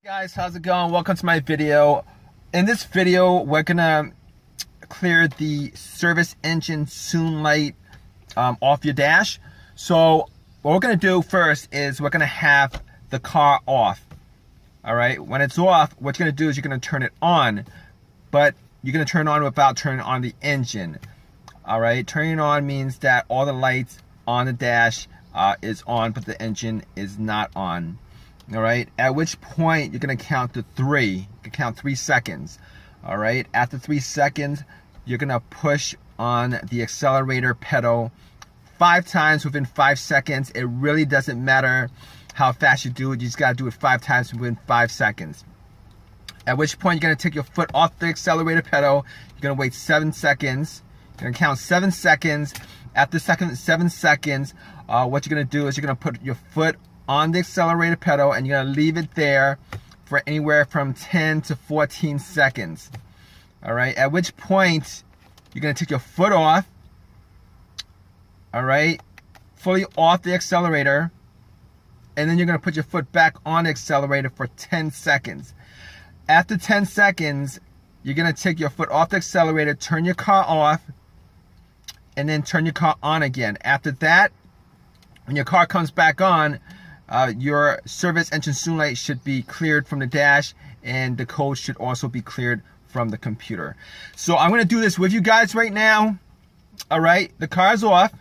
Guys, how's it going? Welcome to my video. In this video, we're gonna clear the service engine soon light off your dash. So what we're gonna do first is we're gonna have the car off. All right, when it's off, what you're gonna do is you're gonna turn it on, but you're gonna turn it on without turning on the engine. All right, turning it on means that all the lights on the dash is on, but the engine is not on. All right, at which point you're gonna count to 3. You can count 3 seconds. All right, after 3 seconds, you're gonna push on the accelerator pedal 5 times within 5 seconds. It really doesn't matter how fast you do it. You just gotta do it 5 times within 5 seconds. At which point you're gonna take your foot off the accelerator pedal. You're gonna wait 7 seconds. You're gonna count 7 seconds. After 7 seconds, what you're gonna do is you're gonna put your foot on the accelerator pedal and you're gonna leave it there for anywhere from 10 to 14 seconds. All right, at which point you're gonna take your foot off, all right, fully off the accelerator, and then you're gonna put your foot back on the accelerator for 10 seconds. After 10 seconds, you're gonna take your foot off the accelerator, turn your car off, and then turn your car on again. After that, when your car comes back on, your service engine soon light should be cleared from the dash, and the code should also be cleared from the computer. So I'm gonna do this with you guys right now. All right, the car's off.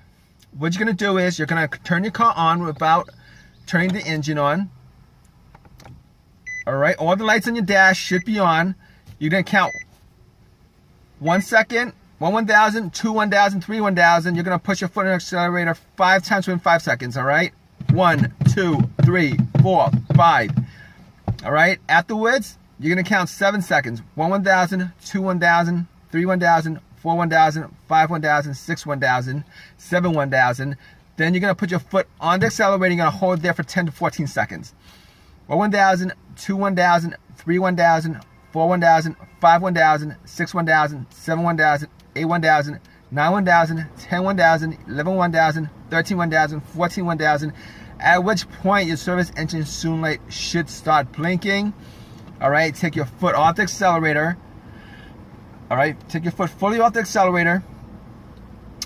What you're gonna do is you're gonna turn your car on without turning the engine on. All right, all the lights on your dash should be on. You're gonna count 1 second, 1,000, 2 1,000, 3 1,000. You're gonna push your foot on the accelerator 5 times within 5 seconds. All right. 1, 2, 3, 4, 5. All right. Afterwards, you're gonna count 7 seconds. 1,000, 2 1,000, 3 1,000, 4 1,000, 5 1,000, 6 1,000, 7 1,000. Then you're gonna put your foot on the accelerator. You're gonna hold it there for 10 to 14 seconds. 1,000, 2 1,000, 3 1,000, 4 1,000, 5 1,000, 6 1,000, 7 1,000, 8 1,000, 9 1,000, 10 1,000, 11 1,000, 13 1,000, 14 1,000. At which point your service engine soon light should start blinking. All right, take your foot off the accelerator. All right, take your foot fully off the accelerator.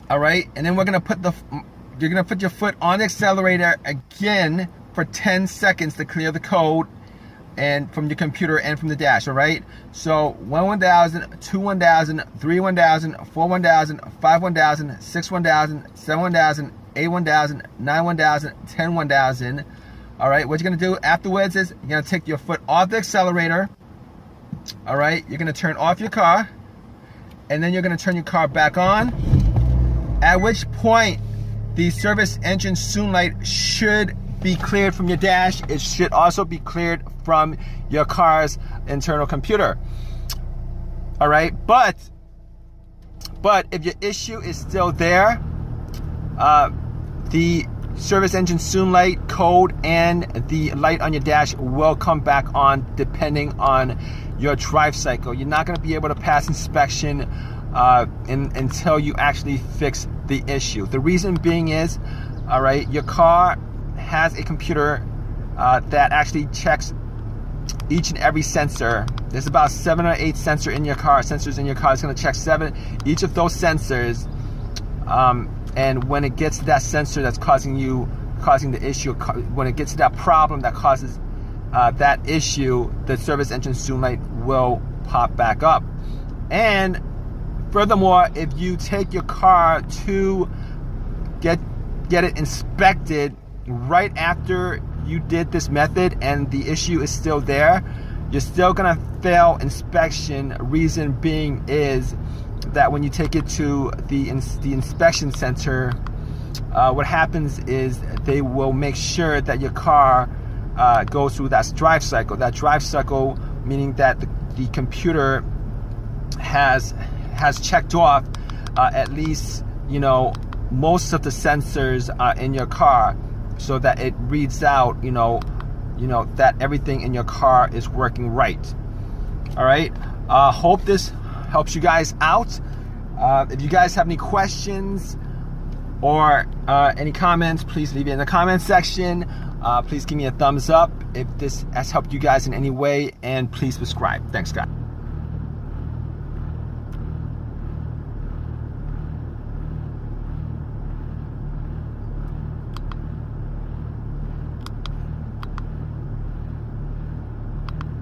All right, and then you're gonna put your foot on the accelerator again for 10 seconds to clear the code and from your computer and from the dash. All right, so 1,000, 2 1,000, 3 1,000, 4 1,000, 5 1,000, 6 1,000, 7 1,000, 8 1,000, 9 1,000, 10 1,000. All right, what you're gonna do afterwards is you're gonna take your foot off the accelerator. All right, you're gonna turn off your car, and then you're gonna turn your car back on. At which point the service engine soon light should be cleared from your dash. It should also be cleared from your car's internal computer. All right, but if your issue is still there, the service engine soon light code and the light on your dash will come back on depending on your drive cycle. You're not going to be able to pass inspection until you actually fix the issue. The reason being is, all right, your car has a computer that actually checks each and every sensor. There's about 7 or 8 sensors in your car. It's going to check 7 each of those sensors, and when it gets to that sensor that's causing the issue, when it gets to that problem that causes that issue, the service engine soon light will pop back up. And furthermore, if you take your car to get it inspected right after you did this method and the issue is still there, you're still gonna fail inspection. Reason being is that when you take it to the inspection center, what happens is they will make sure that your car goes through that drive cycle. That drive cycle meaning that the computer has checked off at least, you know, most of the sensors in your car, so that it reads out, you know, that everything in your car is working right. All right. Hope this helps you guys out. If you guys have any questions or any comments, please leave it in the comment section. Please give me a thumbs up if this has helped you guys in any way, and please subscribe. Thanks, guys.